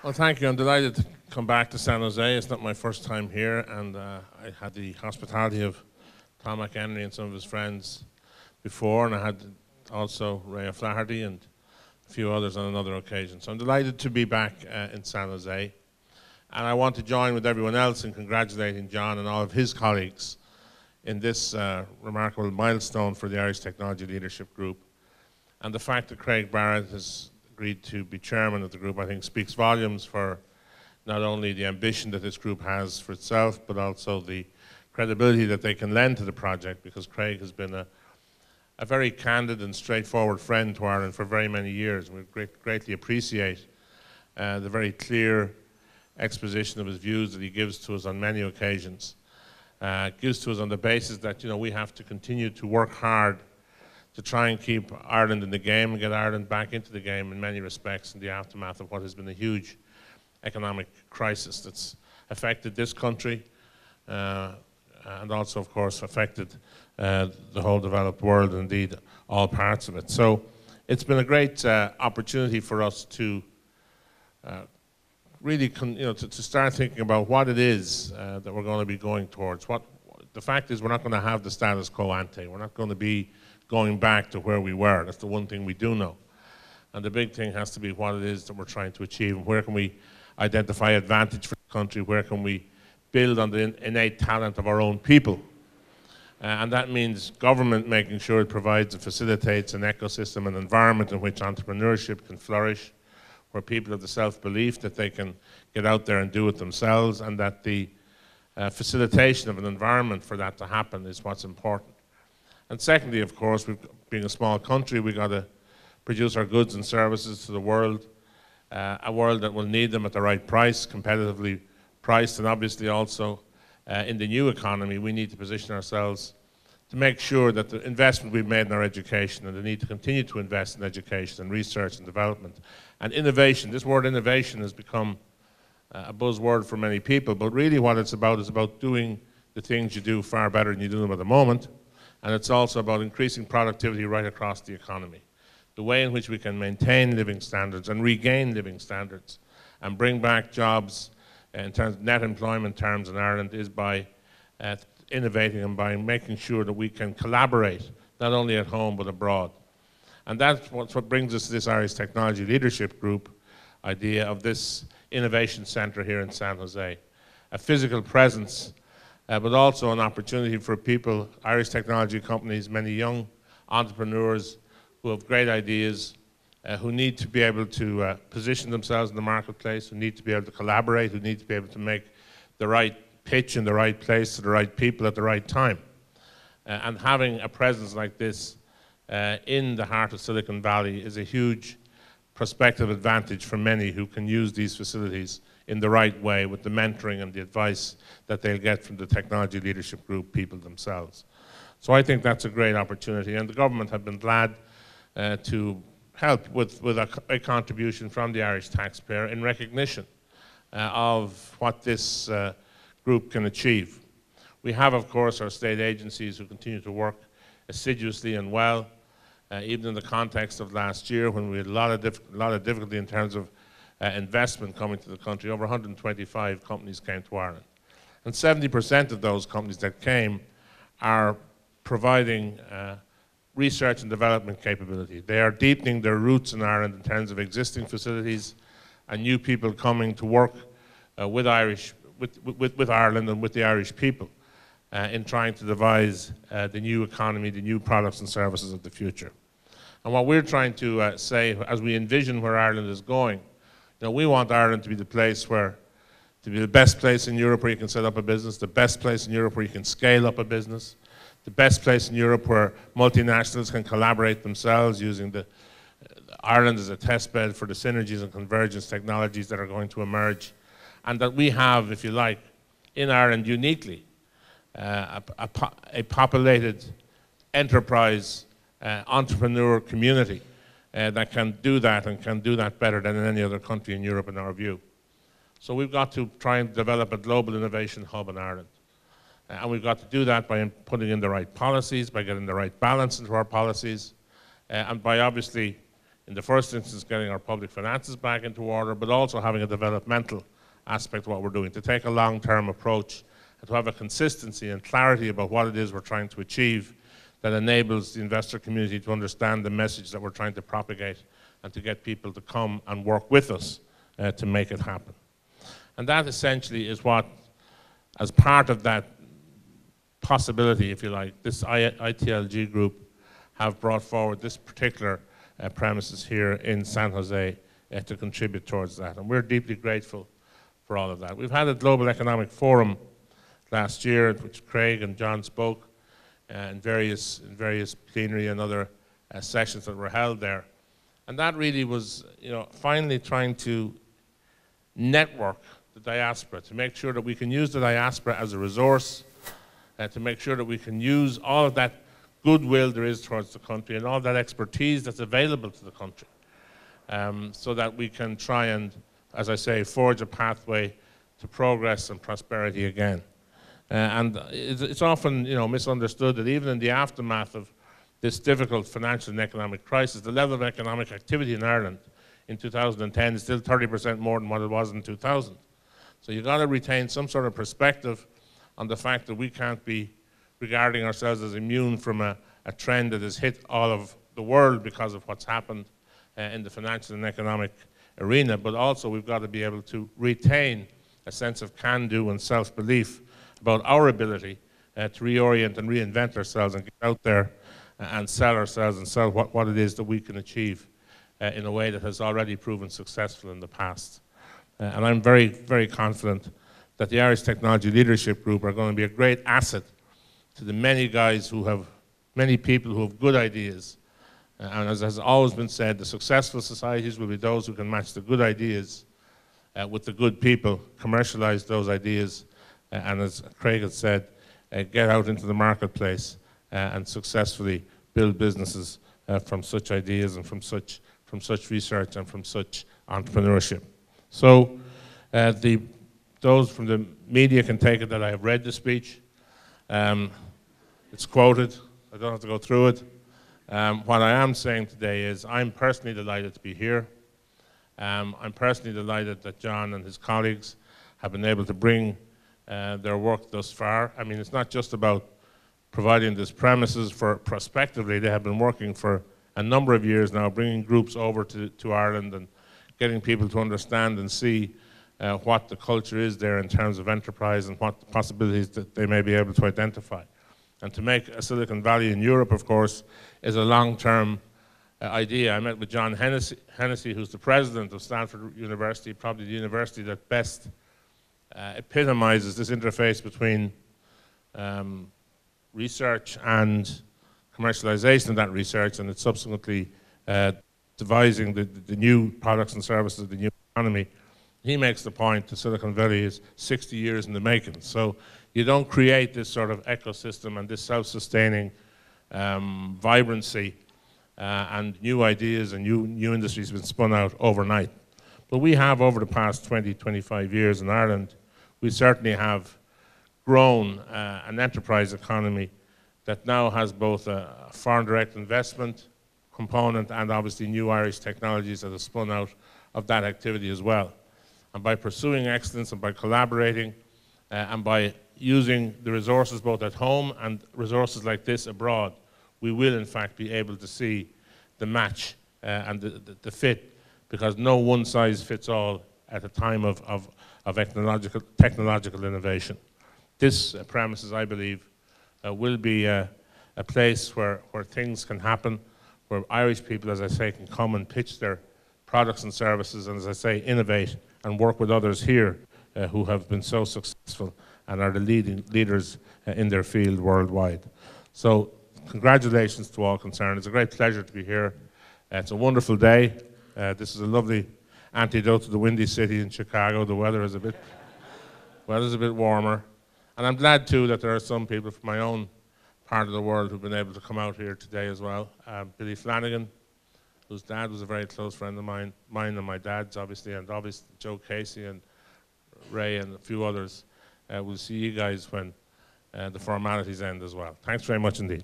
Well, thank you. I'm delighted to come back to San Jose. It's not my first time here, and I had the hospitality of Tom McHenry and some of his friends before, and I had also Ray O'Flaherty and a few others on another occasion. So I'm delighted to be back in San Jose. And I want to join with everyone else in congratulating John and all of his colleagues in this remarkable milestone for the Irish Technology Leadership Group. And the fact that Craig Barrett has agreed to be chairman of the group, I think, speaks volumes for not only the ambition that this group has for itself, but also the credibility that they can lend to the project, because Craig has been a very candid and straightforward friend to Ireland for very many years. We greatly appreciate the very clear exposition of his views that he gives to us on many occasions. Gives to us on the basis that we have to continue to work hard to try and keep Ireland in the game and get Ireland back into the game in many respects in the aftermath of what has been a huge economic crisis that's affected this country and also, of course, affected the whole developed world, and indeed all parts of it. So it's been a great opportunity for us to really to start thinking about what it is that we're going to be going towards. The fact is, we're not going to have the status quo ante. We're not going to be going back to where we were. That's the one thing we do know. And the big thing has to be what it is that we're trying to achieve, and where can we identify advantage for the country, where can we build on the innate talent of our own people. And that means government making sure it provides and facilitates an ecosystem, an environment in which entrepreneurship can flourish, where people have the self-belief that they can get out there and do it themselves, and that the facilitation of an environment for that to happen is what's important. And secondly, of course, being a small country, we've got to produce our goods and services to the world, a world that will need them at the right price, competitively priced, and obviously also in the new economy, we need to position ourselves to make sure that the investment we've made in our education, and the need to continue to invest in education and research and development and innovation. This word innovation has become a buzzword for many people, but really what it's about is about doing the things you do far better than you do them at the moment. And it's also about increasing productivity right across the economy. The way in which we can maintain living standards and regain living standards and bring back jobs in terms of net employment terms in Ireland is by innovating and by making sure that we can collaborate, not only at home but abroad. And that's what brings us to this Irish Technology Leadership Group idea of this innovation centre here in San Jose. A physical presence, but also an opportunity for people, Irish technology companies, many young entrepreneurs who have great ideas, who need to be able to position themselves in the marketplace, who need to be able to collaborate, who need to be able to make the right pitch in the right place to the right people at the right time. And having a presence like this in the heart of Silicon Valley is a huge prospective advantage for many who can use these facilities in the right way with the mentoring and the advice that they'll get from the Technology Leadership Group people themselves. So I think that's a great opportunity, and the government have been glad to help with a contribution from the Irish taxpayer in recognition of what this group can achieve. We have, of course, our state agencies who continue to work assiduously and well, even in the context of last year when we had a lot of difficulty in terms of investment coming to the country. Over 125 companies came to Ireland. And 70% of those companies that came are providing research and development capability. They are deepening their roots in Ireland in terms of existing facilities and new people coming to work with Ireland and with the Irish people in trying to devise the new economy, the new products and services of the future. And what we're trying to say, as we envision where Ireland is going, we want Ireland to be the place to be the best place in Europe where you can set up a business, the best place in Europe where you can scale up a business, the best place in Europe where multinationals can collaborate themselves using Ireland as a test bed for the synergies and convergence technologies that are going to emerge, and that we have, if you like, in Ireland uniquely, a populated enterprise entrepreneur community that can do that and can do that better than in any other country in Europe in our view. So we've got to try and develop a global innovation hub in Ireland. And we've got to do that by putting in the right policies, by getting the right balance into our policies, and by obviously in the first instance, getting our public finances back into order, but also having a developmental aspect of what we're doing, to take a long-term approach and to have a consistency and clarity about what it is we're trying to achieve that enables the investor community to understand the message that we're trying to propagate and to get people to come and work with us to make it happen. And that essentially is what, as part of that possibility, if you like, this ITLG group have brought forward this particular premises here in San Jose to contribute towards that. And we're deeply grateful for all of that. We've had a Global Economic Forum last year, at which Craig and John spoke, in various plenary and other sessions that were held there. And that really was, finally trying to network the diaspora, to make sure that we can use the diaspora as a resource, to make sure that we can use all of that goodwill there is towards the country and all that expertise that's available to the country, so that we can try and, as I say, forge a pathway to progress and prosperity again. And it's often, misunderstood that even in the aftermath of this difficult financial and economic crisis, the level of economic activity in Ireland in 2010 is still 30% more than what it was in 2000. So you've got to retain some sort of perspective on the fact that we can't be regarding ourselves as immune from a trend that has hit all of the world because of what's happened in the financial and economic arena, but also we've got to be able to retain a sense of can-do and self-belief about our ability to reorient and reinvent ourselves and get out there and sell ourselves and sell what it is that we can achieve in a way that has already proven successful in the past. And I'm very, very confident that the Irish Technology Leadership Group are going to be a great asset to the many people who have good ideas. And as has always been said, the successful societies will be those who can match the good ideas with the good people, commercialize those ideas, and as Craig had said, get out into the marketplace and successfully build businesses from such ideas and from such research and from such entrepreneurship. So those from the media can take it that I have read the speech. It's quoted. I don't have to go through it. What I am saying today is I'm personally delighted to be here. I'm personally delighted that John and his colleagues have been able to bring their work thus far. I mean, it's not just about providing this premises for prospectively. They have been working for a number of years now, bringing groups over to Ireland and getting people to understand and see what the culture is there in terms of enterprise and what possibilities that they may be able to identify. And to make a Silicon Valley in Europe, of course, is a long-term idea. I met with John Hennessy, who's the president of Stanford University, probably the university that best epitomizes this interface between research and commercialization of that research, and it's subsequently devising the new products and services of the new economy. He makes the point that Silicon Valley is 60 years in the making. So you don't create this sort of ecosystem and this self-sustaining vibrancy and new ideas and new industries have been spun out overnight. But we have, over the past 20, 25 years in Ireland, we certainly have grown an enterprise economy that now has both a foreign direct investment component and obviously new Irish technologies that have spun out of that activity as well. And by pursuing excellence and by collaborating and by using the resources both at home and resources like this abroad, we will in fact be able to see the match and the fit, because no one size fits all at a time of technological innovation. This premises, I believe, will be a place where things can happen, where Irish people, as I say, can come and pitch their products and services, and as I say, innovate and work with others here who have been so successful and are the leaders in their field worldwide. So congratulations to all concerned. It's a great pleasure to be here. It's a wonderful day. This is a lovely antidote to the windy city in Chicago. The weather is a bit warmer. And I'm glad too that there are some people from my own part of the world who've been able to come out here today as well. Billy Flanagan, whose dad was a very close friend of mine and my dad's obviously, and obviously Joe Casey and Ray and a few others. We'll see you guys when the formalities end as well. Thanks very much indeed.